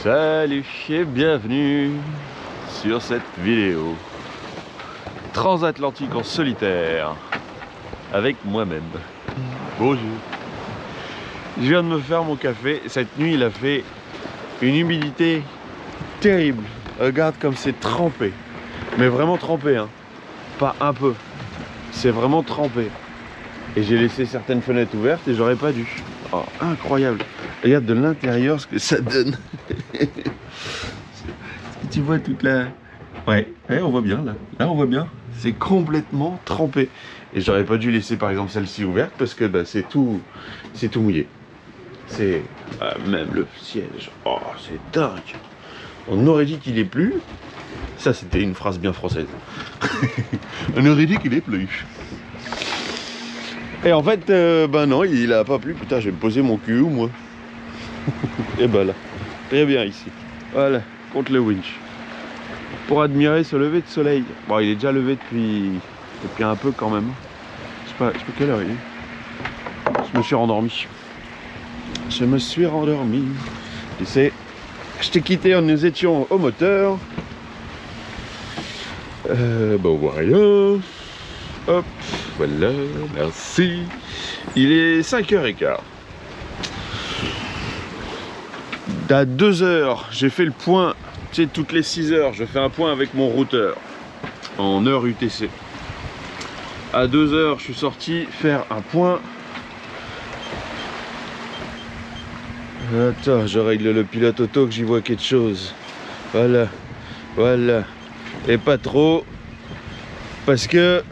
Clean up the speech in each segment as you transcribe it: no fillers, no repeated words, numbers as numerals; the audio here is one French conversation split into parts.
Salut et bienvenue sur cette vidéo transatlantique en solitaire avec moi-même. Bonjour. Je viens de me faire mon café. Cette nuit il a fait une humidité terrible. Regarde comme c'est trempé. Mais vraiment trempé hein. Pas un peu. C'est vraiment trempé. Et j'ai laissé certaines fenêtres ouvertes et j'aurais pas dû. Oh, incroyable. Regarde de l'intérieur ce que ça donne. Est-ce que tu vois toute la... Ouais, on voit bien là. Là on voit bien. C'est complètement trempé. Et j'aurais pas dû laisser par exemple celle-ci ouverte parce que bah, c'est tout mouillé. C'est même le siège. Oh, c'est dingue. On aurait dit qu'il est plus. Ça c'était une phrase bien française. On aurait dit qu'il est plus. Et en fait, ben non, il a pas plu. Putain, je vais me poser mon cul où moi? Et ben là, très bien ici. Voilà, contre le winch. Pour admirer ce lever de soleil. Bon, il est déjà levé depuis un peu quand même. Je sais pas quelle heure il est. Je me suis rendormi. Je me suis rendormi. Tu sais, je t'ai quitté, nous étions au moteur. Bon, voilà. Hop, voilà, merci. Il est 5h15. À 2h, j'ai fait le point. Tu sais, toutes les 6h, je fais un point avec mon routeur en heure UTC. À 2h, je suis sorti faire un point. Attends, je règle le pilote auto que j'y vois quelque chose. Voilà, voilà. Et pas trop. Parce que...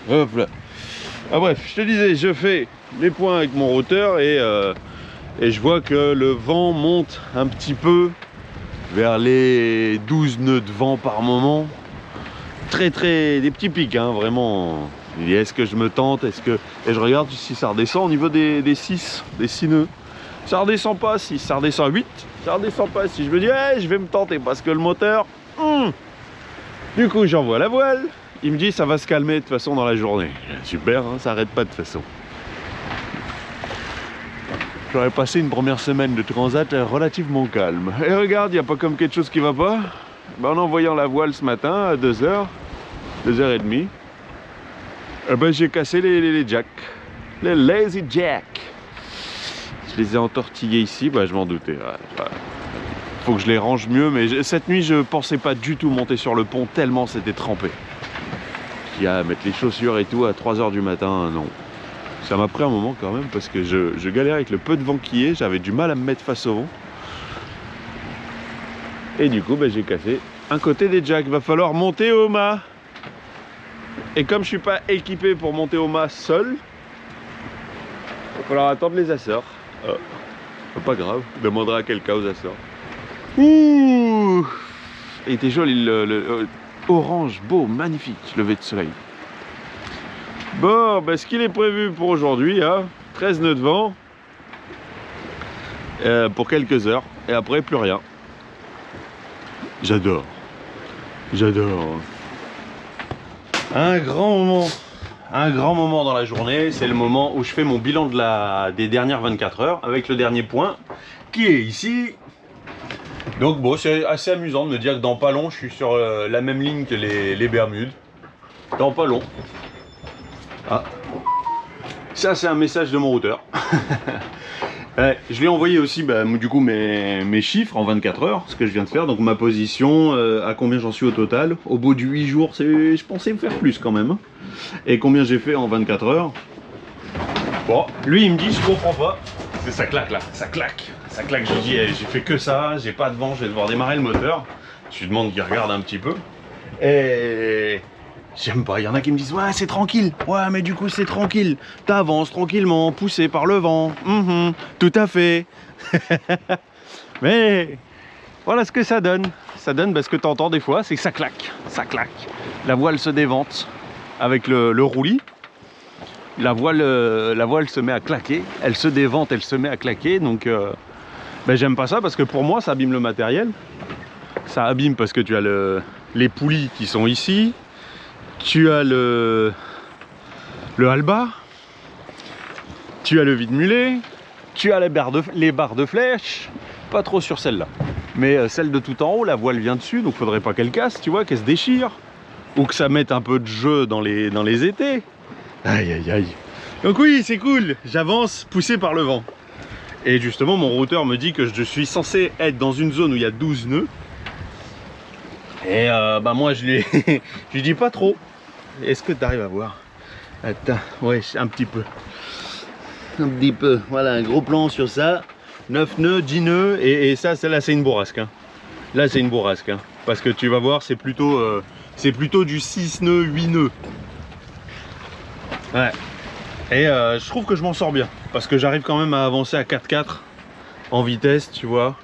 Hop là. Ah bref, je te disais, je fais les points avec mon routeur et je vois que le vent monte un petit peu vers les 12 nœuds de vent par moment. Des petits pics, hein, vraiment. Il dit, est-ce que je me tente, et je regarde si ça redescend au niveau des 6 nœuds. Ça redescend pas, si ça redescend à 8, ça redescend pas. Si je me dis, hey, je vais me tenter parce que le moteur... Du coup, j'envoie la voile. Il me dit ça va se calmer de toute façon dans la journée. Super, hein, ça arrête pas de toute façon. J'aurais passé une première semaine de transat relativement calme. Et regarde, il n'y a pas comme quelque chose qui va pas. Ben, en envoyant la voile ce matin à 2h, 2h30, ben, j'ai cassé les jacks. Les lazy jacks. Je les ai entortillés ici, ben, je m'en doutais. Ouais. Faut que je les range mieux, mais cette nuit je pensais pas du tout monter sur le pont tellement c'était trempé. Il y a à mettre les chaussures et tout à 3h du matin, non. Ça m'a pris un moment quand même parce que je galérais avec le peu de vent qui est, j'avais du mal à me mettre face au vent. Et du coup, ben, j'ai cassé un côté des jacks. Va falloir monter au mât. Et comme je suis pas équipé pour monter au mât seul, il va falloir attendre les Açores. Pas grave, on demandera à quelqu'un aux Açores. Ouh! Il était joli le orange, beau, magnifique, lever de soleil. Bon, ben, ce qu'il est prévu pour aujourd'hui, hein, 13 nœuds de vent pour quelques heures, et après plus rien. J'adore. Un grand moment dans la journée, c'est le moment où je fais mon bilan des dernières 24 heures, avec le dernier point, qui est ici. Donc bon, c'est assez amusant de me dire que dans pas long, je suis sur la même ligne que les Bermudes. Dans pas long. Ah. Ça, c'est un message de mon routeur. Je lui ai envoyé aussi du coup mes chiffres en 24 heures, ce que je viens de faire. Donc ma position, à combien j'en suis au total. Au bout de 8 jours, je pensais me faire plus quand même. Et combien j'ai fait en 24 heures. Bon, lui il me dit, je comprends pas. Ça claque là, ça claque. Ça claque, je lui dis, j'ai fait que ça, j'ai pas de vent, je vais devoir démarrer le moteur. Je lui demande qu'il regarde un petit peu. Et j'aime pas, il y en a qui me disent, ouais c'est tranquille. Ouais mais du coup c'est tranquille. T'avances tranquillement, poussé par le vent. Tout à fait. Mais voilà ce que ça donne. Ça donne ce que t'entends des fois, c'est que ça claque. Ça claque. La voile se dévente avec le roulis. La voile se met à claquer. Elle se dévente, elle se met à claquer. Donc... j'aime pas ça parce que pour moi ça abîme le matériel. Ça abîme parce que tu as les poulies qui sont ici. Tu as le halba. Tu as le vide-mulet. Tu as les barres de flèche. Pas trop sur celle-là. Mais celle de tout en haut, la voile vient dessus, donc faudrait pas qu'elle casse, tu vois, qu'elle se déchire. Ou que ça mette un peu de jeu dans les étés. Aïe aïe aïe. Donc oui, c'est cool, j'avance poussé par le vent. Et justement, mon routeur me dit que je suis censé être dans une zone où il y a 12 nœuds. Et bah moi, je lui dis pas trop. Est-ce que tu arrives à voir? Attends, ouais, un petit peu. Un petit peu, voilà, un gros plan sur ça. 9 nœuds, 10 nœuds, et ça, là, c'est une bourrasque. Hein. Là, c'est une bourrasque. Hein. Parce que tu vas voir, c'est plutôt du 6 nœuds, 8 nœuds. Ouais. Et je trouve que je m'en sors bien. Parce que j'arrive quand même à avancer à 4-4 en vitesse, tu vois.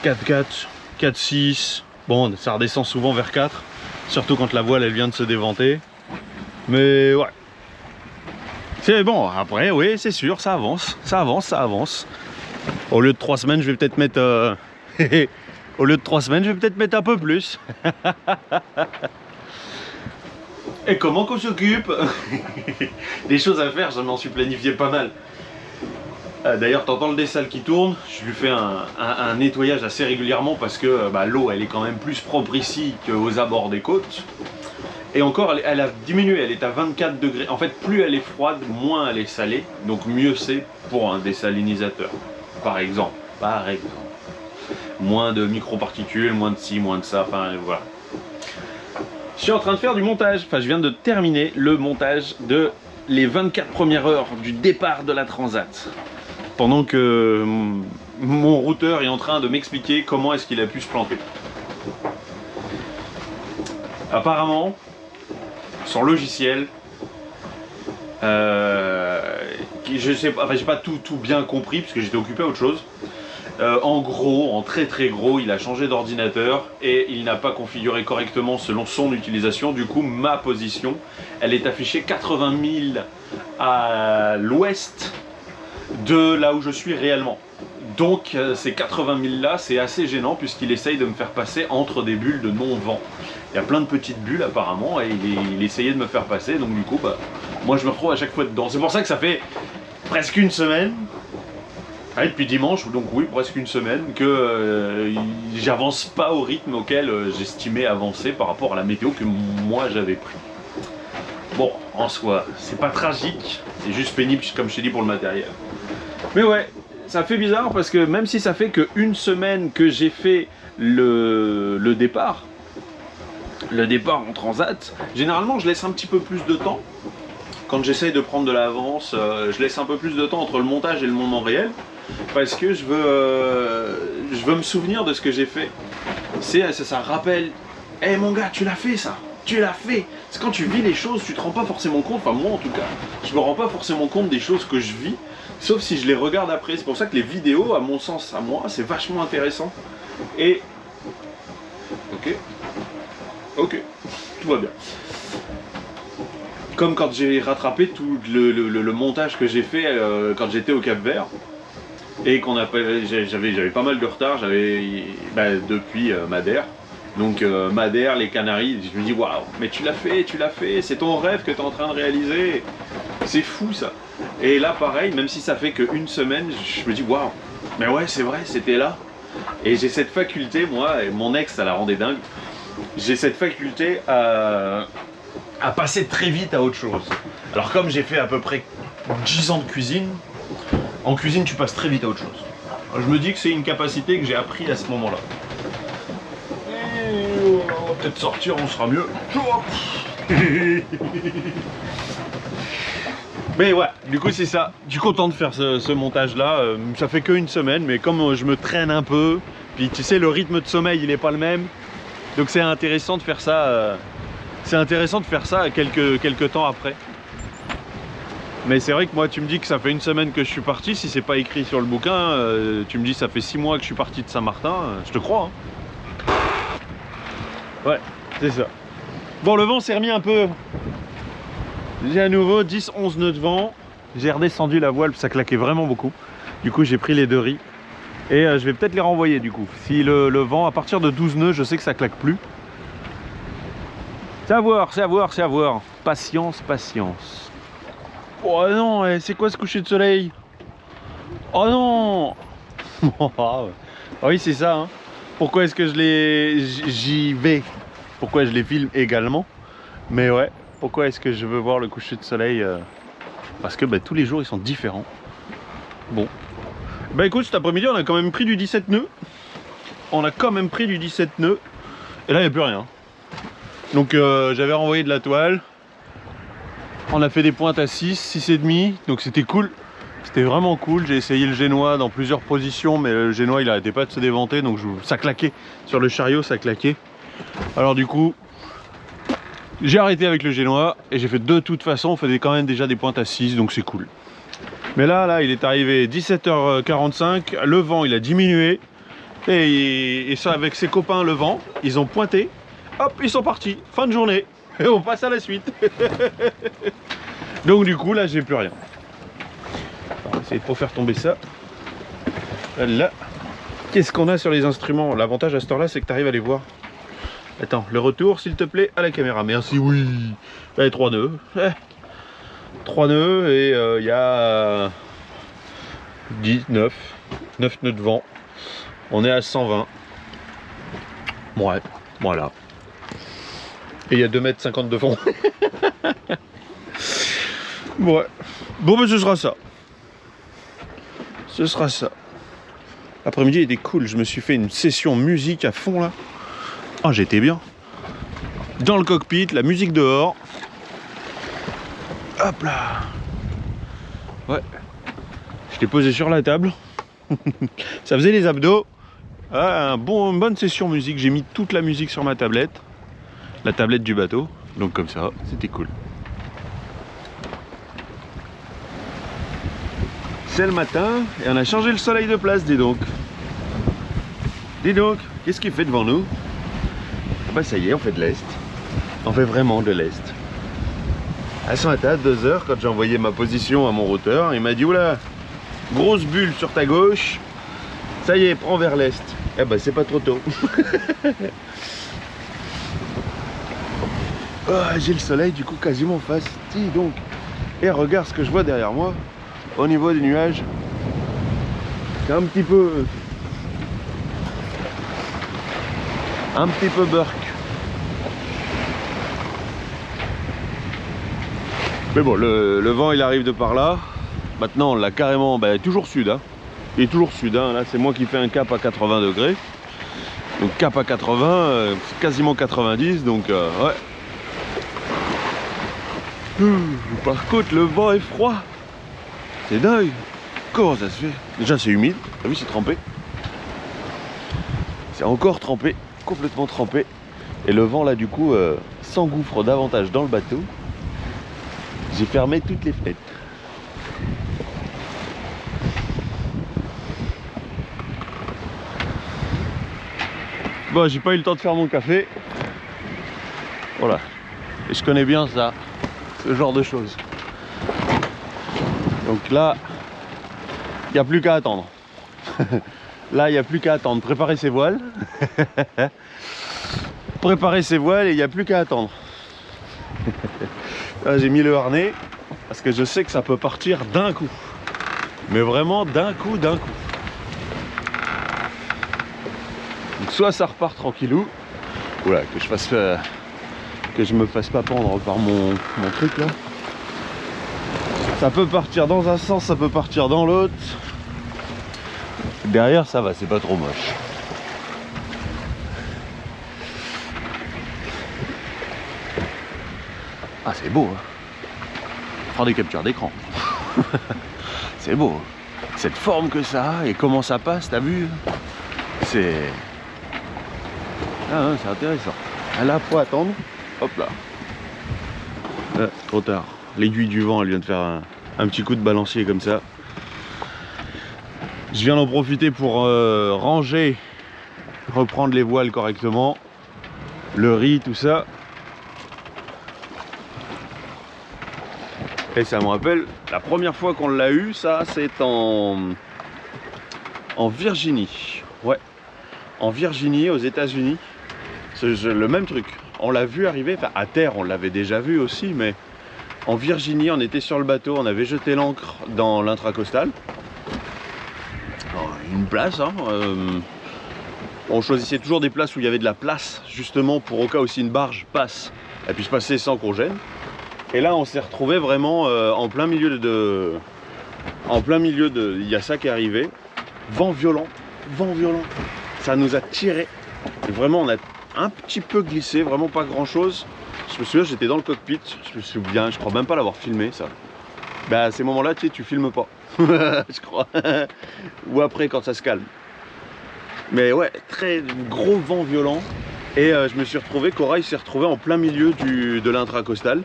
4-4, 4-6. Bon, ça redescend souvent vers 4. Surtout quand la voile, elle vient de se déventer. Mais ouais. C'est bon, après, oui, c'est sûr, ça avance. Ça avance, ça avance. Au lieu de 3 semaines, je vais peut-être mettre... Au lieu de 3 semaines, je vais peut-être mettre un peu plus. Et comment qu'on s'occupe? Des choses à faire, j'en m'en suis planifié pas mal. D'ailleurs, t'entends le dessal qui tourne. Je lui fais un nettoyage assez régulièrement parce que bah, l'eau, elle est quand même plus propre ici qu'aux abords des côtes. Et encore, elle a diminué, elle est à 24 degrés. En fait, plus elle est froide, moins elle est salée. Donc mieux c'est pour un dessalinisateur. Par exemple. Moins de microparticules, moins de ci, moins de ça, enfin voilà. Je suis en train de faire du montage, enfin je viens de terminer le montage de les 24 premières heures du départ de la Transat. Pendant que mon routeur est en train de m'expliquer comment est-ce qu'il a pu se planter. Apparemment, son logiciel, je sais pas, enfin j'ai pas tout bien compris parce que j'étais occupé à autre chose. En gros, en très gros, il a changé d'ordinateur et il n'a pas configuré correctement selon son utilisation. Du coup, ma position, elle est affichée 80 000 à l'ouest de là où je suis réellement. Donc ces 80 000 là, c'est assez gênant puisqu'il essaye de me faire passer entre des bulles de non-vent. Il y a plein de petites bulles apparemment et il essayait de me faire passer. Donc du coup, bah, moi je me retrouve à chaque fois dedans. C'est pour ça que ça fait presque une semaine. Ah, depuis dimanche, donc oui, presque une semaine, que j'avance pas au rythme auquel j'estimais avancer par rapport à la météo que moi j'avais pris. Bon, en soi, c'est pas tragique, c'est juste pénible comme je t'ai dit pour le matériel. Mais ouais, ça fait bizarre parce que même si ça fait qu'une semaine que j'ai fait le départ en transat, généralement je laisse un petit peu plus de temps. Quand j'essaye de prendre de l'avance, je laisse un peu plus de temps entre le montage et le moment réel. Parce que je veux me souvenir de ce que j'ai fait. Ça rappelle, hey, mon gars, tu l'as fait ça, tu l'as fait. C'est quand tu vis les choses, tu te rends pas forcément compte, enfin moi en tout cas, je me rends pas forcément compte des choses que je vis, sauf si je les regarde après. C'est pour ça que les vidéos, à mon sens, à moi, c'est vachement intéressant. Et... Ok, tout va bien. Comme quand j'ai rattrapé tout le montage que j'ai fait quand j'étais au Cap-Vert. Et j'avais pas mal de retard, depuis Madère. Donc Madère, les Canaries, je me dis waouh, mais tu l'as fait, c'est ton rêve que tu es en train de réaliser. C'est fou ça. Et là pareil, même si ça fait qu'une semaine, je me dis waouh, mais ouais c'est vrai, c'était là. Et j'ai cette faculté, moi, et mon ex ça la rendait dingue, j'ai cette faculté à passer très vite à autre chose. Alors comme j'ai fait à peu près 10 ans de cuisine, en cuisine, tu passes très vite à autre chose. Alors, je me dis que c'est une capacité que j'ai appris à ce moment-là. On va peut-être sortir, on sera mieux. Mais ouais, du coup c'est ça. Je suis content de faire ce montage-là. Ça fait qu'une semaine, mais comme je me traîne un peu, puis tu sais, le rythme de sommeil, il n'est pas le même. Donc c'est intéressant de faire ça. Quelques temps après. Mais c'est vrai que moi tu me dis que ça fait une semaine que je suis parti, si c'est pas écrit sur le bouquin, tu me dis ça fait 6 mois que je suis parti de Saint-Martin, je te crois. Hein. Ouais, c'est ça. Bon, le vent s'est remis un peu. J'ai à nouveau 10-11 nœuds de vent. J'ai redescendu la voile, ça claquait vraiment beaucoup. Du coup j'ai pris les 2 riz. Et je vais peut-être les renvoyer du coup. Si le vent, à partir de 12 nœuds, je sais que ça claque plus. C'est à voir, c'est à voir, c'est à voir. Patience, patience. Oh non, c'est quoi ce coucher de soleil? Oh non. Ah oui, c'est ça, hein. pourquoi est-ce que j'y vais, pourquoi je les filme également. Mais ouais, pourquoi est-ce que je veux voir le coucher de soleil parce que tous les jours ils sont différents. Bon, bah écoute, cet après-midi on a quand même pris du 17 nœuds. On a quand même pris du 17 nœuds. Et là il n'y a plus rien. Donc j'avais renvoyé de la toile. On a fait des pointes à 6, 6,5. Donc c'était cool. C'était vraiment cool. J'ai essayé le génois dans plusieurs positions, mais le génois il arrêtait pas de se déventer, donc ça claquait. Sur le chariot ça claquait. Alors du coup, j'ai arrêté avec le génois et j'ai fait de toute façon, on faisait quand même déjà des pointes à 6, donc c'est cool. Mais là il est arrivé 17h45, le vent il a diminué. Et ça, avec ses copains le vent, ils ont pointé, hop, ils sont partis, fin de journée, et on passe à la suite. Donc du coup là j'ai plus rien. On va essayer de faire tomber ça. Là, qu'est-ce qu'on a sur les instruments? L'avantage à cette heure là c'est que tu arrives à les voir. Attends, le retour s'il te plaît à la caméra. Merci, oui. Allez, 3 nœuds. 3 nœuds et il y a 9 nœuds de vent. On est à 120. Ouais, voilà. Et il y a 2,50 m de fond. Ouais. Bon, ben ce sera ça. Ce sera ça. L'après-midi il était cool. Je me suis fait une session musique à fond là. Ah, j'étais bien. Dans le cockpit, la musique dehors. Hop là. Ouais. Je l'ai posé sur la table. Ça faisait les abdos. Ah, une bonne session musique. J'ai mis toute la musique sur ma tablette. La tablette du bateau. Donc comme ça, c'était cool. C'est le matin et on a changé le soleil de place, dis donc. Dis donc, qu'est-ce qu'il fait devant nous? Bah ça y est, on fait de l'Est. On fait vraiment de l'Est. À ce matin, à 2 h, quand j'ai envoyé ma position à mon routeur, il m'a dit, oula, grosse bulle sur ta gauche. Ça y est, prends vers l'Est. Eh ben c'est pas trop tôt. Oh, j'ai le soleil du coup quasiment en face. Dis donc. Et regarde ce que je vois derrière moi. Au niveau des nuages. C'est un petit peu burk. Mais bon, le vent il arrive de par là. Maintenant on l'a carrément, toujours sud. Hein. Il est toujours sud. Hein. Là c'est moi qui fais un cap à 80 degrés. Donc cap à 80, quasiment 90. Donc ouais. Par contre le vent est froid. C'est dingue. Comment ça se fait? Déjà c'est humide. T'as vu, c'est trempé. C'est encore trempé. Complètement trempé. Et le vent là du coup s'engouffre davantage dans le bateau. J'ai fermé toutes les fenêtres. Bon, j'ai pas eu le temps de faire mon café. Voilà. Et je connais bien ça, ce genre de choses. Donc là, il n'y a plus qu'à attendre. Là, il n'y a plus qu'à attendre. Préparer ses voiles. Préparer ses voiles et il n'y a plus qu'à attendre. Là, j'ai mis le harnais parce que je sais que ça peut partir d'un coup. Mais vraiment d'un coup, d'un coup. Donc soit ça repart tranquillou. Oula, que je me fasse pas pendre par mon truc là. Ça peut partir dans un sens, ça peut partir dans l'autre. Derrière ça va, c'est pas trop moche. Ah c'est beau hein. Prends des captures d'écran. C'est beau hein. Cette forme que ça a et comment ça passe, t'as vu? C'est... Ah, c'est intéressant. Là, faut attendre. Hop là. Trop tard. L'aiguille du vent, elle vient de faire un petit coup de balancier comme ça. Je viens d'en profiter pour ranger, reprendre les voiles correctement. Le riz, tout ça. Et ça me rappelle, la première fois qu'on l'a eu, ça, c'est en Virginie. Ouais. En Virginie, aux États-Unis. Le même truc, on l'a vu arriver, enfin à terre on l'avait déjà vu aussi, mais en Virginie on était sur le bateau, on avait jeté l'ancre dans l'intracostal, une place, hein, On choisissait toujours des places où il y avait de la place, justement pour au cas où si une barge passe, elle puisse passer sans qu'on gêne. Et là on s'est retrouvé vraiment en plein milieu de... Il y a ça qui est arrivé. Vent violent, ça nous a tiré. Et vraiment on a un petit peu glissé, vraiment pas grand chose. Je me souviens, j'étais dans le cockpit, je me souviens, je crois même pas l'avoir filmé ça. Bah à ces moments-là, tu sais, tu filmes pas, je crois. Ou après quand ça se calme. Mais ouais, très gros vent violent. Et je me suis retrouvé, Corail s'est retrouvé en plein milieu de l'intracostal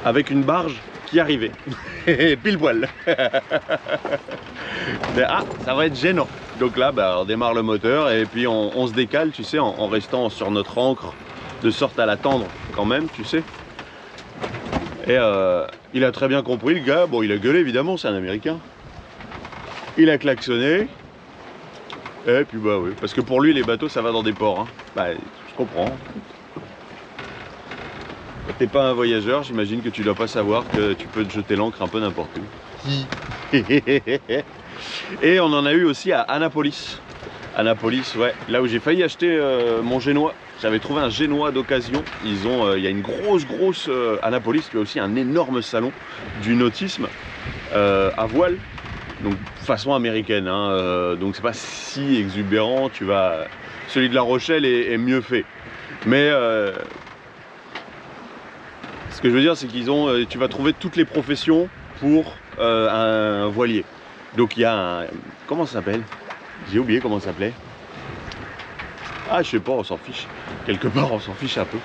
avec une barge qui arrivait. Pile poil. Ah, ça va être gênant. Donc là, bah, on démarre le moteur et puis on se décale, tu sais, en restant sur notre ancre, de sorte à l'attendre quand même, tu sais. Et il a très bien compris, le gars. Bon, il a gueulé, évidemment, c'est un Américain. Il a klaxonné. Et puis bah oui, parce que pour lui, les bateaux, ça va dans des ports. Hein. Bah, je comprends. T'es pas un voyageur, j'imagine que tu dois pas savoir que tu peux te jeter l'ancre un peu n'importe où. Et on en a eu aussi à Annapolis. Annapolis, ouais, là où j'ai failli acheter mon génois. J'avais trouvé un génois d'occasion. Ils ont, il y a une grosse Annapolis qui a aussi un énorme salon du nautisme à voile. Donc façon américaine, hein, donc c'est pas si exubérant. Tu vas, celui de La Rochelle est mieux fait. Mais ce que je veux dire, c'est qu'ils ont, tu vas trouver toutes les professions pour un voilier. Donc il y a un, comment ça s'appelle? J'ai oublié comment ça s'appelait. Ah, je sais pas, on s'en fiche. Quelque part, on s'en fiche un peu.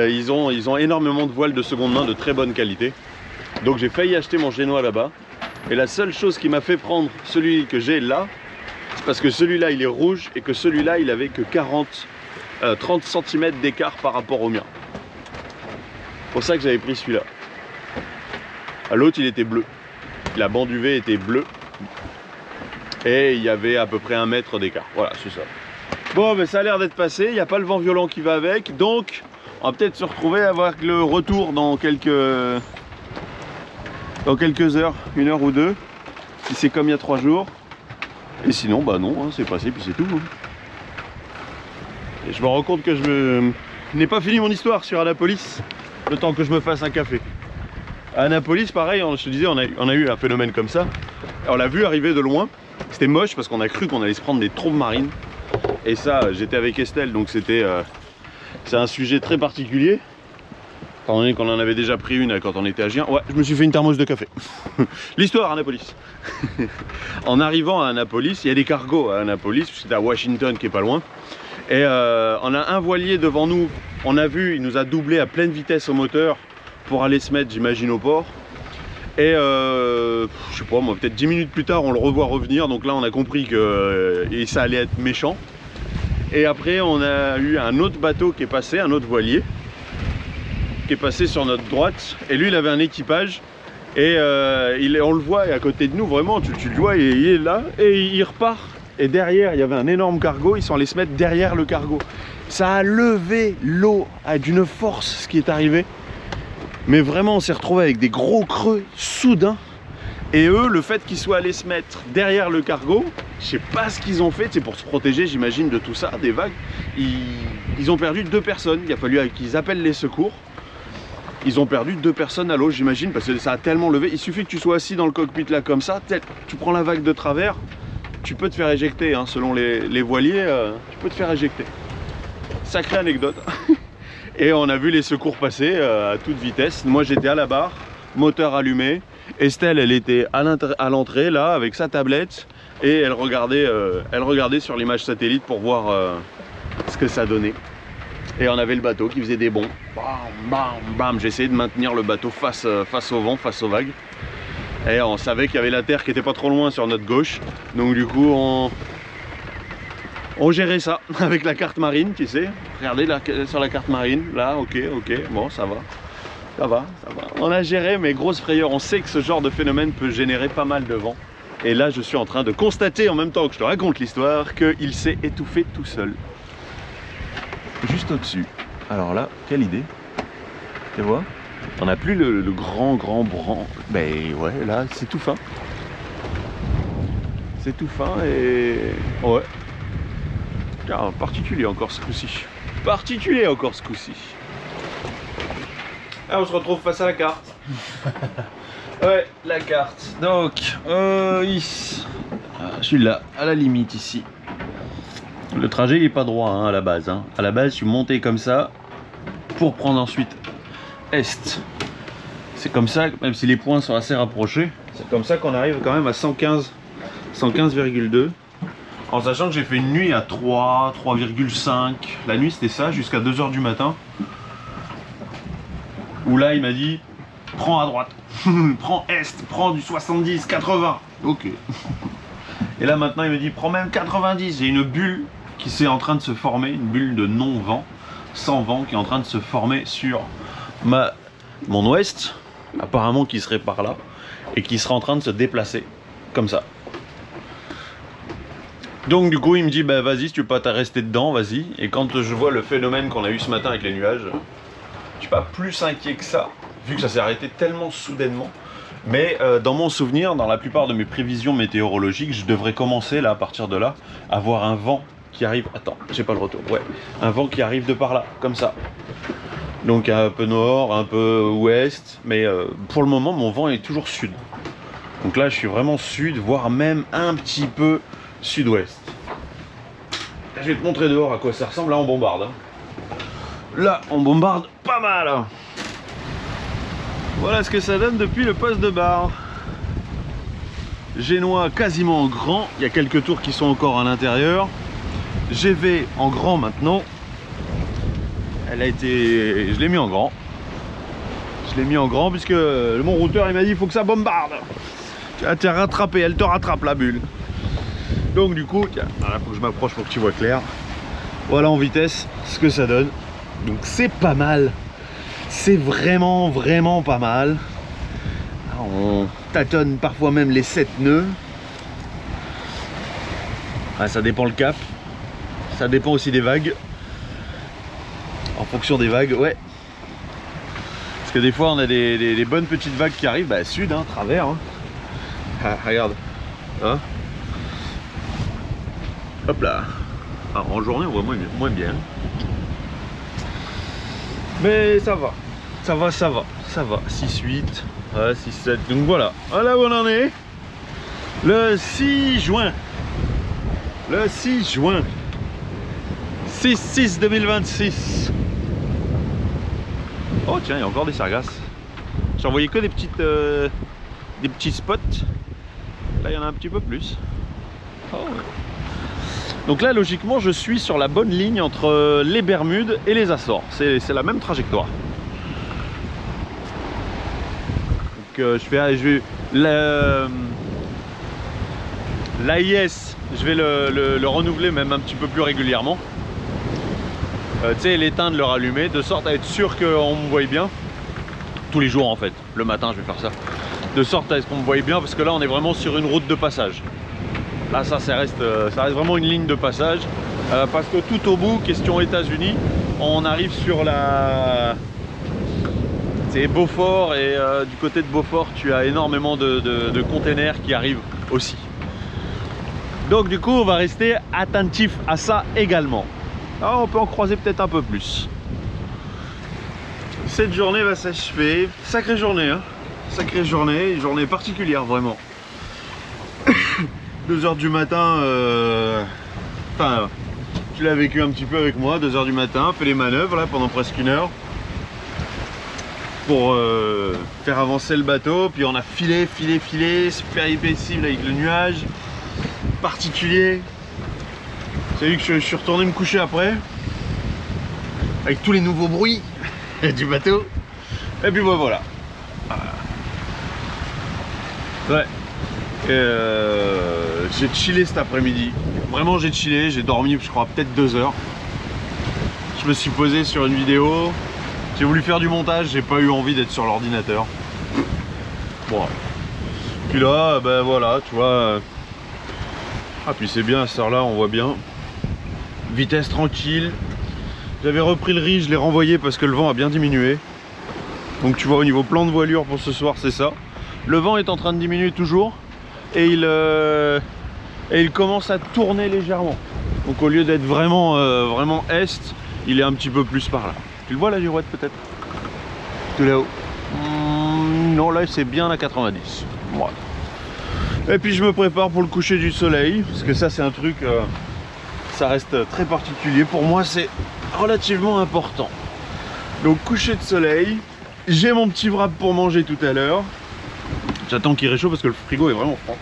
Ils ont énormément de voiles de seconde main de très bonne qualité. Donc j'ai failli acheter mon génois là-bas. Et la seule chose qui m'a fait prendre celui que j'ai là, c'est parce que celui-là il est rouge et que celui-là il avait que 30 cm d'écart par rapport au mien. C'est pour ça que j'avais pris celui-là. L'autre il était bleu. La bande UV était bleue. Et il y avait à peu près 1 mètre d'écart. Voilà, c'est ça. Bon, mais ça a l'air d'être passé. Il n'y a pas le vent violent qui va avec. Donc, on va peut-être se retrouver avec le retour dans quelques heures. 1 heure ou 2. Si c'est comme il y a 3 jours. Et sinon, bah non, hein, c'est passé, puis c'est tout. Hein. Et je me rends compte que je n'ai pas fini mon histoire sur Annapolis. Le temps que je me fasse un café. À Annapolis, pareil, je te disais, on a eu un phénomène comme ça. On l'a vu arriver de loin. C'était moche parce qu'on a cru qu'on allait se prendre des trombes marines. Et ça, j'étais avec Estelle, donc c'est un sujet très particulier. Étant donné qu'on en avait déjà pris une quand on était à Gien. Ouais, je me suis fait une thermos de café. L'histoire à Annapolis. En arrivant à Annapolis, il y a des cargos à Annapolis, c'est à Washington qui est pas loin. Et on a un voilier devant nous. On a vu, il nous a doublé à pleine vitesse au moteur pour aller se mettre, j'imagine, au port. Et je sais pas moi, peut-être 10 minutes plus tard on le revoit revenir, donc là on a compris que ça allait être méchant. Et après on a eu un autre bateau qui est passé, un autre voilier qui est passé sur notre droite, et lui il avait un équipage et on le voit à côté de nous, vraiment tu le vois, il est là et il repart. Et derrière il y avait un énorme cargo, ils sont allés se mettre derrière le cargo. Ça a levé l'eau d'une force ce qui est arrivé. Mais vraiment on s'est retrouvé avec des gros creux soudains. Et eux, le fait qu'ils soient allés se mettre derrière le cargo, je sais pas ce qu'ils ont fait, c'est pour se protéger j'imagine de tout ça, des vagues. Ils ont perdu 2 personnes, il a fallu qu'ils appellent les secours. Ils ont perdu 2 personnes à l'eau j'imagine, parce que ça a tellement levé. Il suffit que tu sois assis dans le cockpit là comme ça, tu prends la vague de travers, tu peux te faire éjecter, hein, selon les voiliers, tu peux te faire éjecter. Sacrée anecdote. Et on a vu les secours passer à toute vitesse. Moi j'étais à la barre, moteur allumé. Estelle elle était à l'entrée là avec sa tablette et elle regardait sur l'image satellite pour voir ce que ça donnait. Et on avait le bateau qui faisait des bonds. Bam, bam, bam. J'essayais de maintenir le bateau face au vent, face aux vagues. Et on savait qu'il y avait la terre qui était pas trop loin sur notre gauche. Donc du coup on gérait ça avec la carte marine, tu sais. Regardez sur la carte marine, là, ok, bon, ça va. Ça va. On a géré, mais grosse frayeur. On sait que ce genre de phénomène peut générer pas mal de vent. Et là, je suis en train de constater, en même temps que je te raconte l'histoire, qu'il s'est étouffé tout seul. Juste au-dessus. Alors là, quelle idée. Tu vois? On n'a plus le grand bran. Ben ouais, là, c'est tout fin. C'est tout fin et... Ouais. Tiens, particulier encore ce coup-ci. Particulier encore ce coup-ci. Ah, on se retrouve face à la carte. Ouais, la carte. Donc, ici. Je suis là, à la limite ici. Le trajet il est pas droit hein, à la base. Hein. À la base, je suis monté comme ça pour prendre ensuite est. C'est comme ça, même si les points sont assez rapprochés, c'est comme ça qu'on arrive quand même à 115,2. En sachant que j'ai fait une nuit à 3, 3,5. La nuit c'était ça, jusqu'à 2 h du matin. Où là il m'a dit, prends à droite, prends est, prends du 70, 80. Ok. Et là maintenant il me dit, prends même 90. J'ai une bulle qui s'est en train de se former, une bulle de non-vent, sans vent, qui est en train de se former sur mon ouest. Apparemment qui serait par là. Et qui sera en train de se déplacer, comme ça. Donc du coup il me dit bah vas-y si tu peux pas rester dedans vas-y. Et quand je vois le phénomène qu'on a eu ce matin avec les nuages, je suis pas plus inquiet que ça, vu que ça s'est arrêté tellement soudainement. Mais dans mon souvenir, dans la plupart de mes prévisions météorologiques, je devrais commencer là à partir de là à avoir un vent qui arrive. Attends, j'ai pas le retour. Ouais, un vent qui arrive de par là, comme ça. Donc un peu nord, un peu ouest, mais pour le moment mon vent est toujours sud. Donc là je suis vraiment sud, voire même un petit peu sud-ouest. Je vais te montrer dehors à quoi ça ressemble, là on bombarde. Là on bombarde pas mal. Voilà ce que ça donne depuis le poste de bar. Génois quasiment en grand, il y a quelques tours qui sont encore à l'intérieur. GV en grand maintenant. Elle a été... Je l'ai mis en grand. Je l'ai mis en grand puisque mon routeur il m'a dit il faut que ça bombarde. Elle t'a rattrapé, elle te rattrape la bulle. Donc du coup, tiens, il faut que je m'approche pour que tu vois clair. Voilà en vitesse ce que ça donne. Donc c'est pas mal. C'est vraiment pas mal. On tâtonne parfois même les 7 nœuds. Ah, ça dépend le cap. Ça dépend aussi des vagues. En fonction des vagues, ouais. Parce que des fois on a des bonnes petites vagues qui arrivent, bah sud, hein, travers. Hein. Ah, regarde. Hein, hop là. Alors, en journée on voit moins bien. Mais ça va. Ça va. 6-8. 6-7. Donc voilà. Voilà où on en est. Le 6 juin. Le 6 juin. 6-6-2026. Oh tiens, il y a encore des sargasses. J'en voyais que des petits spots. Là, il y en a un petit peu plus. Oh, ouais. Donc là, logiquement, je suis sur la bonne ligne entre les Bermudes et les Açores. C'est la même trajectoire. Donc l'AIS, je vais le renouveler même un petit peu plus régulièrement. Tu sais, l'éteindre, le rallumer, de sorte à être sûr qu'on me voie bien. Tous les jours en fait, le matin je vais faire ça. De sorte à ce qu'on me voie bien, parce que là on est vraiment sur une route de passage. Là ça reste vraiment une ligne de passage. Parce que tout au bout, question États-Unis, on arrive sur la... C'est Beaufort, et du côté de Beaufort tu as énormément de containers qui arrivent aussi. Donc du coup on va rester attentif à ça également. Ah, on peut en croiser peut-être un peu plus. Cette journée va s'achever. Sacrée journée, hein. Sacrée journée, une journée particulière vraiment. 2 h du matin, enfin, tu l'as vécu un petit peu avec moi, 2 h du matin, fait les manœuvres là pendant presque 1 heure pour faire avancer le bateau. Puis on a filé, super impassible avec le nuage particulier. J'ai vu que je suis retourné me coucher après avec tous les nouveaux bruits du bateau. Et puis bon, voilà. Ouais. J'ai chillé cet après-midi. Vraiment j'ai chillé, j'ai dormi je crois peut-être 2 heures. Je me suis posé sur une vidéo. J'ai voulu faire du montage, j'ai pas eu envie d'être sur l'ordinateur. Bon. Puis là, ben voilà, tu vois. Ah puis c'est bien à cette heure-là, on voit bien. Vitesse tranquille. J'avais repris le riz, je l'ai renvoyé parce que le vent a bien diminué. Donc tu vois au niveau plan de voilure pour ce soir c'est ça. Le vent est en train de diminuer toujours et il commence à tourner légèrement. Donc au lieu d'être vraiment, vraiment est, il est un petit peu plus par là. Tu le vois la girouette peut-être? Tout là-haut. Non, là c'est bien la 90. Voilà. Et puis je me prépare pour le coucher du soleil, parce que ça c'est un truc, ça reste très particulier. Pour moi c'est relativement important. Donc coucher de soleil, j'ai mon petit wrap pour manger tout à l'heure. J'attends qu'il réchauffe parce que le frigo est vraiment froid.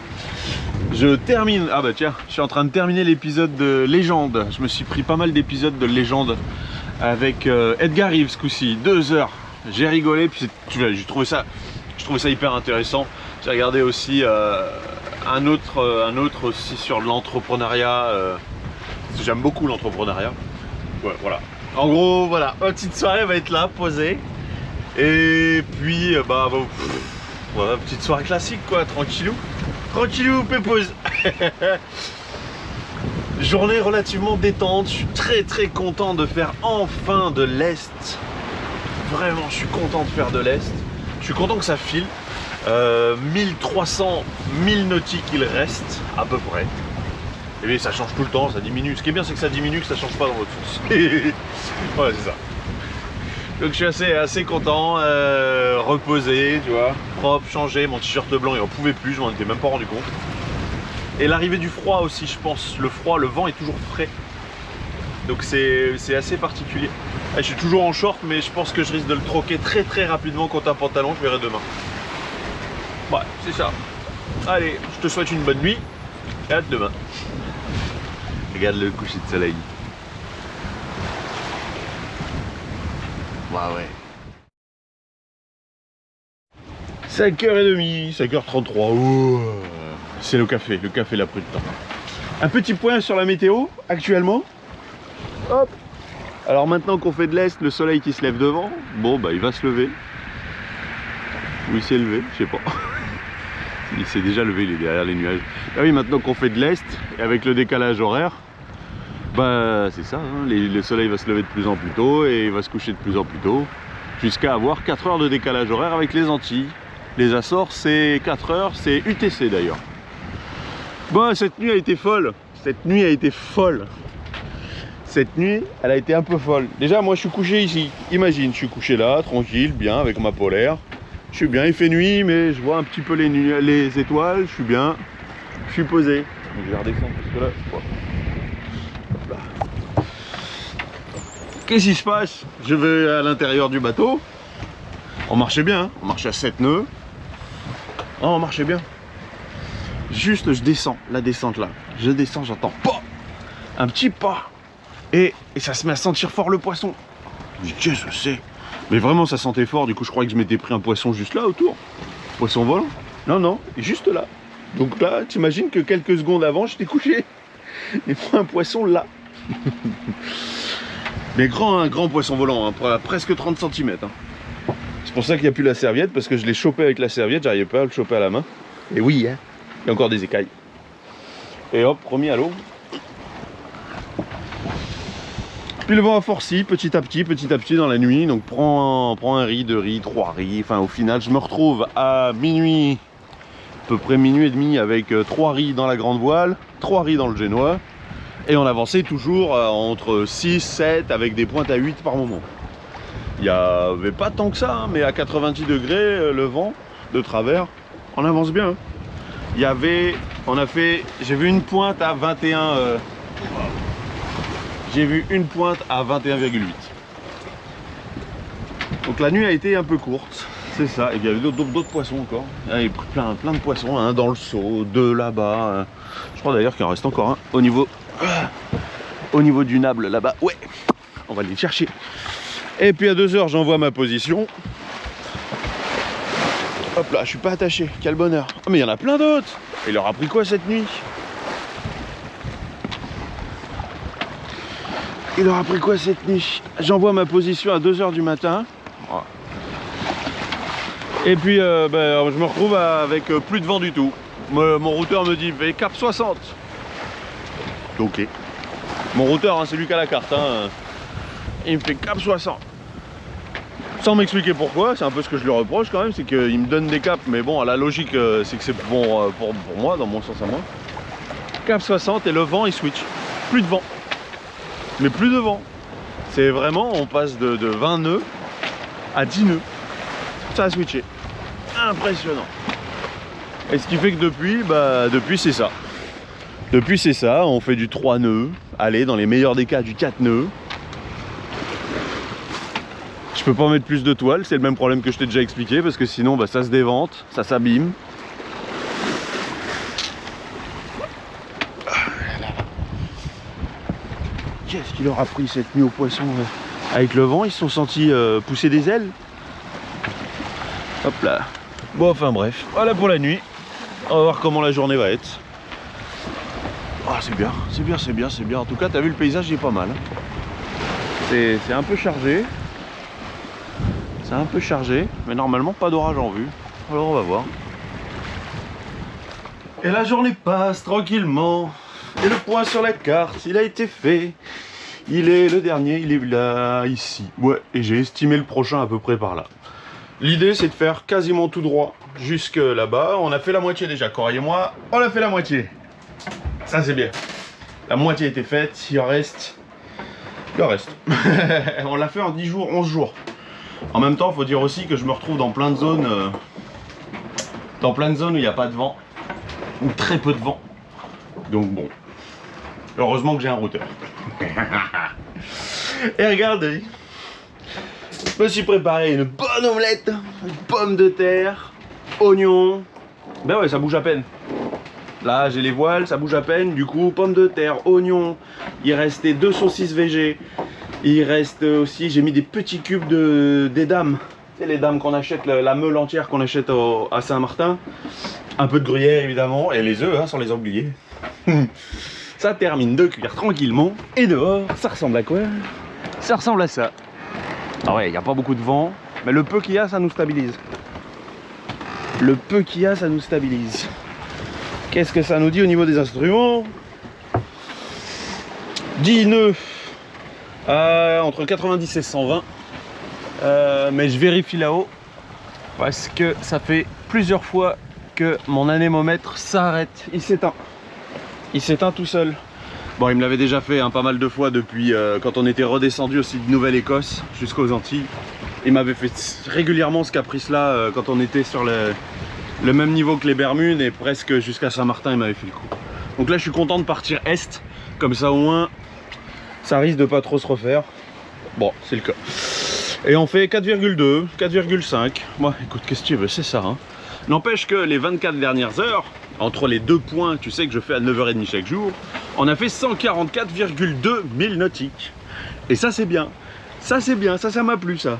Je termine, ah bah tiens, je suis en train de terminer l'épisode de Légende. Je me suis pris pas mal d'épisodes de Légende avec Edgar Rive ce coup-ci, 2 heures. J'ai rigolé, puis j'ai trouvé ça, hyper intéressant. J'ai regardé aussi un autre aussi sur l'entrepreneuriat. J'aime beaucoup l'entrepreneuriat. Ouais, voilà. En gros, voilà, ma petite soirée va être là, posée. Et puis, voilà, petite soirée classique, quoi, tranquillou. Tranquillou, pépose. Journée relativement détente. Je suis très très content de faire enfin de l'Est. Vraiment, je suis content de faire de l'Est. Je suis content que ça file. 1300 milles nautiques il reste, à peu près. Et bien ça change tout le temps, ça diminue. Ce qui est bien, c'est que ça diminue, que ça change pas dans votre sens. Ouais, c'est ça. Donc je suis assez content, reposé, tu vois, propre, changé. Mon t-shirt blanc, il en pouvait plus, je m'en étais même pas rendu compte. Et l'arrivée du froid aussi, je pense. Le froid, le vent est toujours frais. Donc c'est assez particulier. Je suis toujours en short, mais je pense que je risque de le troquer très très rapidement contre un pantalon, je verrai demain. Ouais, c'est ça. Allez, je te souhaite une bonne nuit et à demain. Regarde le coucher de soleil. Ouais. 5h30, 5h33. Oh, c'est le café l'a pris le temps. Un petit point sur la météo actuellement. Hop. Alors maintenant qu'on fait de l'Est, le soleil qui se lève devant, bon bah il va se lever. Ou il s'est levé, je sais pas. Il s'est déjà levé, il est derrière les nuages. Ah oui, maintenant qu'on fait de l'Est, et avec le décalage horaire, bah c'est ça, hein, le soleil va se lever de plus en plus tôt et il va se coucher de plus en plus tôt, jusqu'à avoir 4 heures de décalage horaire avec les Antilles. Les Açores, c'est 4 heures, c'est UTC d'ailleurs. Bon, cette nuit a été folle. Cette nuit, elle a été un peu folle. Déjà, moi, je suis couché ici. Imagine, je suis couché là, tranquille, bien, avec ma polaire. Je suis bien, il fait nuit, mais je vois un petit peu les étoiles. Je suis bien, je suis posé. Donc, je vais redescendre parce que là, voilà. Hop là. Qu'est-ce qui se passe? Je vais à l'intérieur du bateau. On marchait bien, hein, on marchait à 7 nœuds. Oh, on marchait bien. Juste, je descends, la descente là. Je descends, j'entends pas, un petit pas. Et ça se met à sentir fort le poisson. Je dis, qu'est-ce que c'est? Mais vraiment, ça sentait fort. Du coup, je croyais que je m'étais pris un poisson juste là autour. Poisson volant. Non, juste là. Donc là, t'imagines que quelques secondes avant, j'étais couché. Il prend un poisson là. Mais un grand poisson volant, hein, presque 30 cm. Hein. C'est pour ça qu'il n'y a plus la serviette, parce que je l'ai chopé avec la serviette, j'arrivais pas à le choper à la main. Et oui, hein, il y a encore des écailles. Et hop, remis à l'eau. Puis le vent a forci petit à petit dans la nuit. Donc prends un riz, 2 riz, 3 riz. Enfin au final je me retrouve à minuit, à peu près minuit et demi, avec 3 riz dans la grande voile, 3 riz dans le génois. Et on avançait toujours entre 6, 7 avec des pointes à 8 par moment. Il n'y avait pas tant que ça, hein, mais à 90 degrés le vent de travers, on avance bien. Hein. J'ai vu une pointe à 21. J'ai vu une pointe à 21,8. Donc la nuit a été un peu courte, c'est ça. Et il y avait d'autres poissons encore. Il y avait plein de poissons, un dans le seau, 2 là-bas. Je crois d'ailleurs qu'il en reste encore un au niveau du nable là-bas. Ouais, on va aller le chercher. Et puis à 2 heures, j'envoie ma position. Hop là, je suis pas attaché, quel bonheur. Ah mais il y en a plein d'autres. Il leur a pris quoi cette nuit? Il aura pris quoi cette nuit? J'envoie ma position à 2 heures du matin. Et puis je me retrouve avec plus de vent du tout. Mon routeur me dit cap 60. Ok. Mon routeur, hein, c'est lui qui a la carte. Hein. Il me fait cap 60. Sans m'expliquer pourquoi, c'est un peu ce que je lui reproche quand même, c'est qu'il me donne des caps, mais bon, à la logique, c'est que c'est pour moi, dans mon sens à moi. Cap 60 et le vent il switch. plus de vent. Mais plus de vent. C'est vraiment, on passe de 20 nœuds à 10 nœuds. Ça a switché. Impressionnant. Et ce qui fait que depuis c'est ça. Depuis c'est ça, on fait du 3 nœuds. Allez, dans les meilleurs des cas, du 4 nœuds. Je peux pas mettre plus de toile, c'est le même problème que je t'ai déjà expliqué, parce que sinon ça se dévente, ça s'abîme. Qu'est-ce qu'il leur a pris cette nuit aux poissons avec le vent, ils se sont sentis pousser des ailes. Hop là. Bon, enfin bref, voilà pour la nuit. On va voir comment la journée va être. Ah, c'est bien, c'est bien, c'est bien, c'est bien. En tout cas, t'as vu, le paysage il est pas mal. C'est un peu chargé. C'est un peu chargé, mais normalement pas d'orage en vue. Alors on va voir. Et la journée passe tranquillement. Et le point sur la carte, il a été fait. Il est le dernier, il est là, ici. Ouais, et j'ai estimé le prochain à peu près par là. L'idée, c'est de faire quasiment tout droit jusque là-bas. On a fait la moitié déjà, Corail et moi. On a fait la moitié. Ça, c'est bien. La moitié a été faite, il en reste. Il en reste. On l'a fait en 10 jours, 11 jours. En même temps, il faut dire aussi que je me retrouve dans plein de zones où il n'y a pas de vent. Ou très peu de vent. Donc bon. Heureusement que j'ai un routeur. Et regardez. Je me suis préparé une bonne omelette. Une pomme de terre. Oignons. Ben ouais, ça bouge à peine. Là, j'ai les voiles, ça bouge à peine. Du coup, pommes de terre, oignons. Il restait 2 saucisses végé. Il reste aussi, j'ai mis des petits cubes des dames. C'est les dames qu'on achète, la meule entière qu'on achète à Saint-Martin. Un peu de gruyère évidemment, et les œufs, hein, sans les oublier. Ça termine de cuire tranquillement. Et dehors, ça ressemble à quoi? Ça ressemble à ça. Ah ouais, il n'y a pas beaucoup de vent, mais le peu qu'il y a, ça nous stabilise. Le peu qu'il y a, ça nous stabilise. Qu'est-ce que ça nous dit au niveau des instruments? 10 nœuds. Entre 90 et 120, mais je vérifie là-haut parce que ça fait plusieurs fois que mon anémomètre s'arrête, il s'éteint tout seul. Bon, il me l'avait déjà fait pas mal de fois depuis quand on était redescendu aussi de Nouvelle-Écosse jusqu'aux Antilles. Il m'avait fait régulièrement ce caprice là quand on était sur le même niveau que les Bermudes, et presque jusqu'à Saint-Martin il m'avait fait le coup. Donc là je suis content de partir est, comme ça au moins ça risque de pas trop se refaire. Bon, c'est le cas. Et on fait 4,2, 4,5. Bon, écoute, qu'est-ce que tu veux, c'est ça. Hein. N'empêche que les 24 dernières heures, entre les 2 points, tu sais que je fais à 9h30 chaque jour, on a fait 144,2 milles nautiques. Et ça, c'est bien. Ça, c'est bien. Ça m'a plu, ça.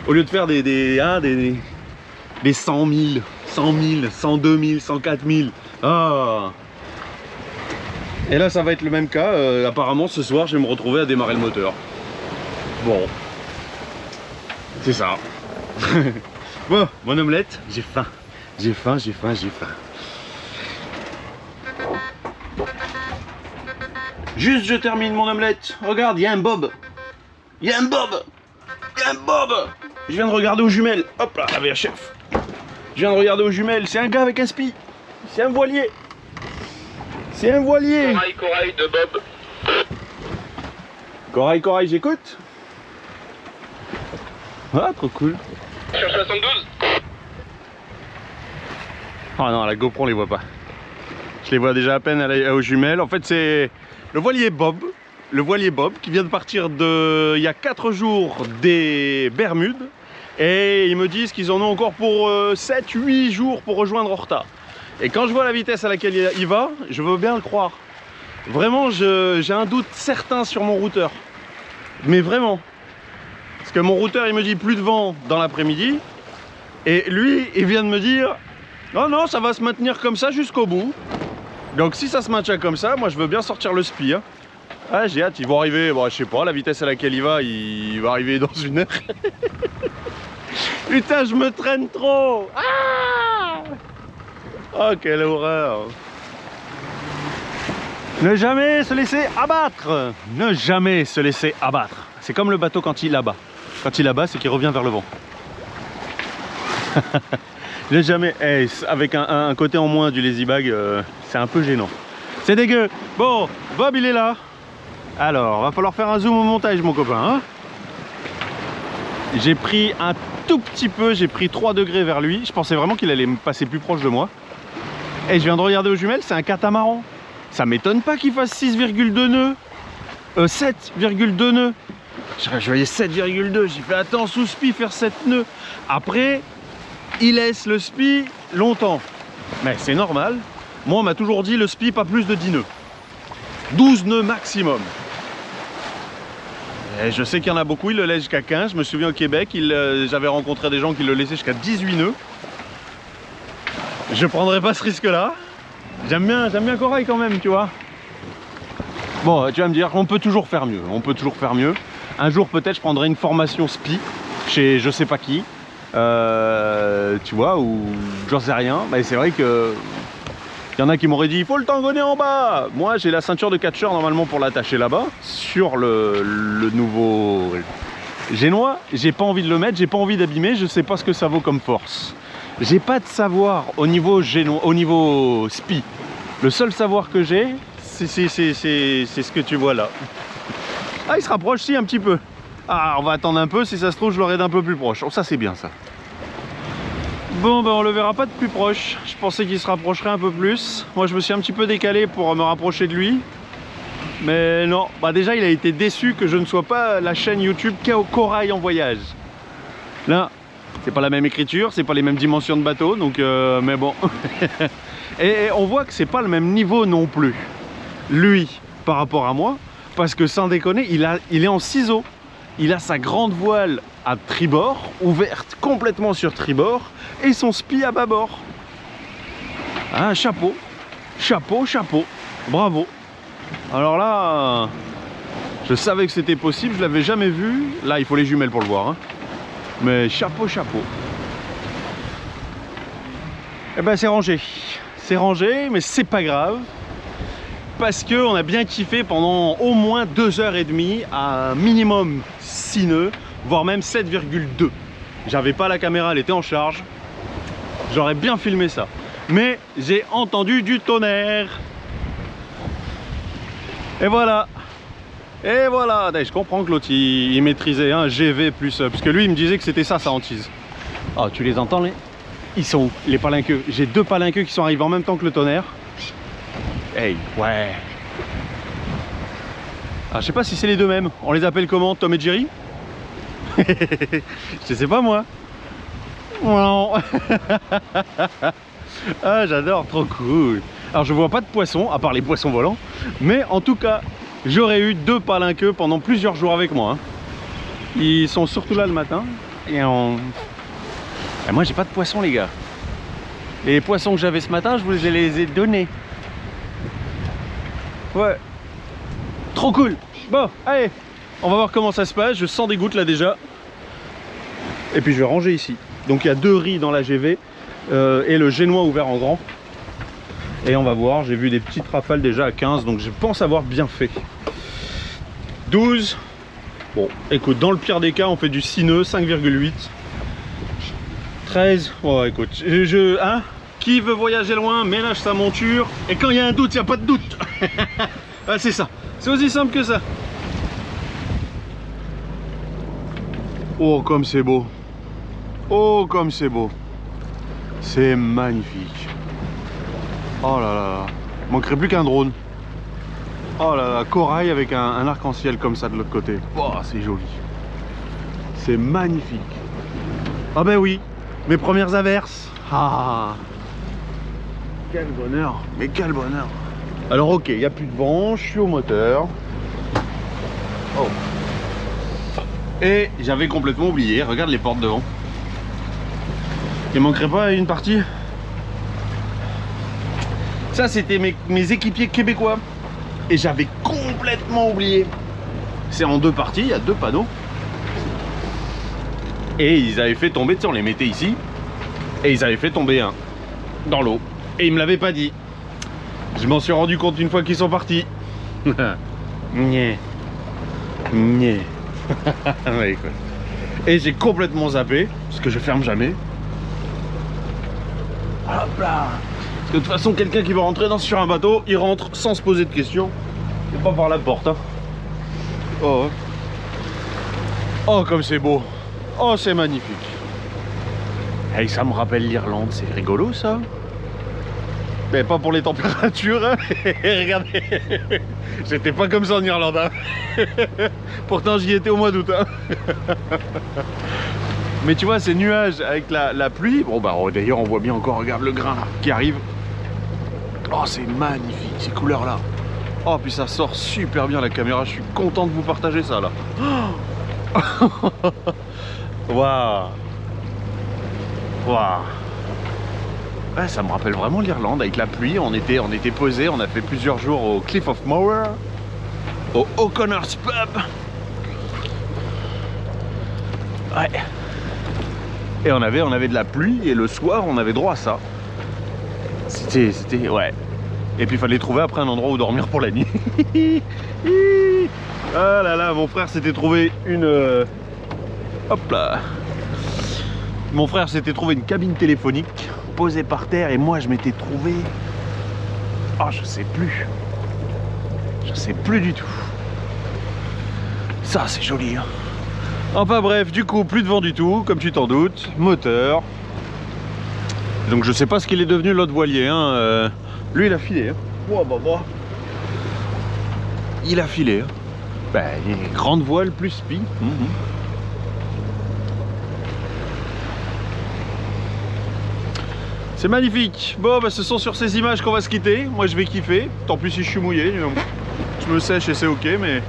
Au lieu de faire des 100 000, 100 000, 102 000, 104 000. Ah. Et là ça va être le même cas, apparemment ce soir je vais me retrouver à démarrer le moteur. Bon, c'est ça. Bon, mon omelette, j'ai faim. J'ai faim, j'ai faim, j'ai faim. Juste je termine mon omelette. Regarde, il y a un bob. Il y a un bob. Il y a un bob. Je viens de regarder aux jumelles. Hop là, avec un chef. Je viens de regarder aux jumelles, c'est un gars avec un spi. C'est un voilier. C'est un voilier. Corail de Bob. Corail, j'écoute. Ah, trop cool. Sur 72. Oh non, la GoPro on les voit pas. Je les vois déjà à peine aux jumelles. En fait, c'est le voilier Bob. Le voilier Bob qui vient de partir il y a 4 jours des Bermudes. Et ils me disent qu'ils en ont encore pour 7-8 jours pour rejoindre Horta. Et quand je vois la vitesse à laquelle il va, je veux bien le croire. Vraiment, j'ai un doute certain sur mon routeur. Mais vraiment. Parce que mon routeur, il me dit plus de vent dans l'après-midi. Et lui, il vient de me dire, non, non, ça va se maintenir comme ça jusqu'au bout. Donc si ça se maintient comme ça, moi je veux bien sortir le spi. Hein. Ah, j'ai hâte, ils vont arriver, bon, je sais pas, la vitesse à laquelle il va arriver dans 1 heure. Putain, je me traîne trop. Ah! Oh, quelle horreur! Ne jamais se laisser abattre! Ne jamais se laisser abattre. C'est comme le bateau quand il abat. Quand il abat, c'est qu'il revient vers le vent. Ne jamais... Hey, avec un côté en moins du lazy bag, c'est un peu gênant. C'est dégueu. Bon, Bob il est là. Alors, va falloir faire un zoom au montage, mon copain. Hein, j'ai pris un tout petit peu, j'ai pris 3 degrés vers lui. Je pensais vraiment qu'il allait me passer plus proche de moi. Et je viens de regarder aux jumelles, c'est un catamaran. Ça m'étonne pas qu'il fasse 6,2 nœuds. 7,2 nœuds. Je voyais 7,2. J'ai fait attends, sous spi faire 7 nœuds. Après, il laisse le spi longtemps. Mais c'est normal. Moi, on m'a toujours dit le spi pas plus de 10 nœuds. 12 nœuds maximum. Et je sais qu'il y en a beaucoup, ils le laissent jusqu'à 15. Je me souviens au Québec, j'avais rencontré des gens qui le laissaient jusqu'à 18 nœuds. Je prendrai pas ce risque-là. J'aime bien Corail quand même, tu vois. Bon, tu vas me dire, on peut toujours faire mieux. On peut toujours faire mieux. Un jour, peut-être, je prendrai une formation SPI chez je sais pas qui. Tu vois, ou j'en sais rien. Mais c'est vrai que il y en a qui m'auraient dit, il faut le tangonner en bas. Moi, j'ai la ceinture de catcheur normalement pour l'attacher là-bas sur le nouveau génois. J'ai pas envie de le mettre, j'ai pas envie d'abîmer. Je sais pas ce que ça vaut comme force. J'ai pas de savoir au niveau génois, au niveau SPI. Le seul savoir que j'ai, c'est ce que tu vois là. Ah, il se rapproche, si, un petit peu. Ah, on va attendre un peu, si ça se trouve, je l'aurai d'un peu plus proche. Oh, ça, c'est bien, ça. Bon, ben, on le verra pas de plus proche. Je pensais qu'il se rapprocherait un peu plus. Moi, je me suis un petit peu décalé pour me rapprocher de lui. Mais non, bah déjà, il a été déçu que je ne sois pas la chaîne YouTube Corail en voyage. Là, c'est pas la même écriture, c'est pas les mêmes dimensions de bateau, donc mais bon. et on voit que c'est pas le même niveau non plus. Lui, par rapport à moi, parce que sans déconner, il est en ciseaux. Il a sa grande voile à tribord, ouverte complètement sur tribord, et son spi à bâbord. Ah, chapeau, chapeau, chapeau, bravo. Alors là, je savais que c'était possible, je l'avais jamais vu. Là, il faut les jumelles pour le voir, hein. Mais chapeau, chapeau. Eh ben, c'est rangé, mais c'est pas grave. Parce qu'on a bien kiffé pendant au moins 2h30 à un minimum 6 nœuds, voire même 7,2. J'avais pas la caméra, elle était en charge. J'aurais bien filmé ça. Mais j'ai entendu du tonnerre. Et voilà. Et voilà. Je comprends que l'autre il maîtrisait un GV plus. Parce que lui il me disait que c'était ça sa hantise. Ah, tu les entends les? Ils sont où les palinqueux? J'ai 2 palinqueux qui sont arrivés en même temps que le tonnerre. Hey, ouais. Ah, je sais pas si c'est les deux mêmes. On les appelle comment, Tom et Jerry? Je sais pas moi. Ah, j'adore, trop cool. Alors je vois pas de poissons, à part les poissons volants. Mais en tout cas, j'aurais eu 2 palinqueux pendant plusieurs jours avec moi, hein. Ils sont surtout là le matin. Et moi j'ai pas de poissons les gars. Les poissons que j'avais ce matin, je vous les ai donnés. Ouais, trop cool. Bon, allez, on va voir comment ça se passe. Je sens des gouttes là déjà. Et puis je vais ranger ici. Donc il y a 2 riz dans la GV et le génois ouvert en grand. Et on va voir, j'ai vu des petites rafales déjà à 15, donc je pense avoir bien fait. 12. Bon, écoute, dans le pire des cas, on fait du 6 nœuds, 5,8. 13. Bon, écoute, hein, qui veut voyager loin, ménage sa monture. Et quand il y a un doute, il n'y a pas de doute. Ah, c'est ça. C'est aussi simple que ça. Oh, comme c'est beau. Oh, comme c'est beau. C'est magnifique. Oh là là. Il manquerait plus qu'un drone. Oh là là, corail avec un arc-en-ciel comme ça de l'autre côté. Oh, c'est joli. C'est magnifique. Ah ben oui, mes premières averses. Ah, quel bonheur. Mais quel bonheur. Alors ok, il n'y a plus de vent, je suis au moteur. Oh. Et j'avais complètement oublié, regarde les portes devant. Il manquerait pas une partie. Ça c'était mes équipiers québécois. Et j'avais complètement oublié. C'est en 2 parties, il y a 2 panneaux. Et ils avaient fait tomber, tu sais, on les mettait ici. Et ils avaient fait tomber un dans l'eau. Et ils me l'avaient pas dit. Je m'en suis rendu compte une fois qu'ils sont partis. Nyeh. Nyeh. Ouais, quoi. Et j'ai complètement zappé, parce que je ferme jamais. Hop là. Parce que de toute façon, quelqu'un qui veut rentrer sur un bateau, il rentre sans se poser de questions. Et pas par la porte, hein. Oh. Oh, comme c'est beau. Oh, c'est magnifique. Hey, ça me rappelle l'Irlande, c'est rigolo ça. Mais pas pour les températures, hein. Regardez. J'étais pas comme ça en Irlande, hein. Pourtant j'y étais au mois d'août, hein. Mais tu vois ces nuages avec la pluie. Bon bah d'ailleurs on voit bien encore, regarde le grain là, qui arrive. Oh c'est magnifique ces couleurs là. Oh puis ça sort super bien la caméra, je suis content de vous partager ça là. Waouh. Waouh. Ouais, ça me rappelle vraiment l'Irlande avec la pluie. On était posé, on a fait plusieurs jours au Cliff of Moher, au O'Connor's Pub. Ouais. Et on avait de la pluie et le soir on avait droit à ça. C'était ouais. Et puis il fallait trouver après un endroit où dormir pour la nuit. Ah là là, mon frère s'était trouvé une hop là. Mon frère s'était trouvé une cabine téléphonique posée par terre et moi je m'étais trouvé. Oh je sais plus. Je sais plus du tout. Ça c'est joli hein. Enfin bref, du coup plus de vent du tout, comme tu t'en doutes, moteur. Donc je sais pas ce qu'il est devenu l'autre voilier hein. Lui il a filé hein. Oh, bah. Il a filé hein. Ben, grande voile plus spi. C'est magnifique. Bon bah ce sont sur ces images qu'on va se quitter. Moi je vais kiffer. Tant plus si je suis mouillé. Je me sèche et c'est ok mais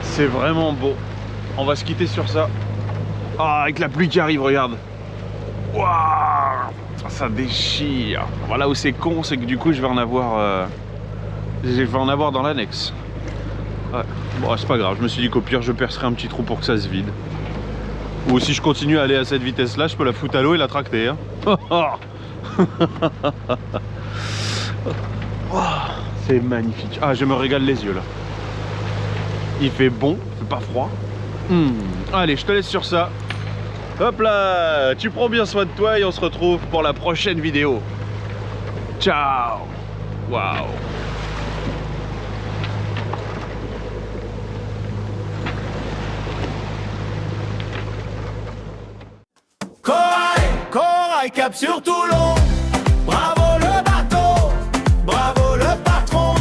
c'est vraiment beau. On va se quitter sur ça. Ah avec la pluie qui arrive, regarde. Waouh, ça déchire. Voilà où c'est con, c'est que du coup je vais en avoir dans l'annexe. Ouais. Bon c'est pas grave, je me suis dit qu'au pire je percerai un petit trou pour que ça se vide. Ou si je continue à aller à cette vitesse là, je peux la foutre à l'eau et la tracter hein. Oh, c'est magnifique. Ah je me régale les yeux là. Il fait bon, il fait pas froid. Allez je te laisse sur ça. Hop là, tu prends bien soin de toi et on se retrouve pour la prochaine vidéo. Ciao. Waouh. Corail, cap sur Toulon. Bravo le bateau, bravo le patron.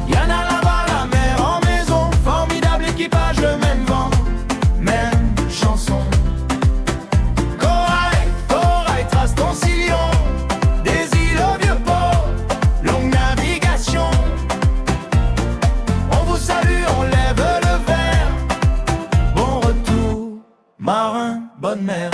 Y'en a là-bas la mer en maison. Formidable équipage, le même vent, même chanson. Corail, trace ton sillon. Des îles au vieux port, longue navigation. On vous salue, on lève le verre. Bon retour, marin, bonne mer.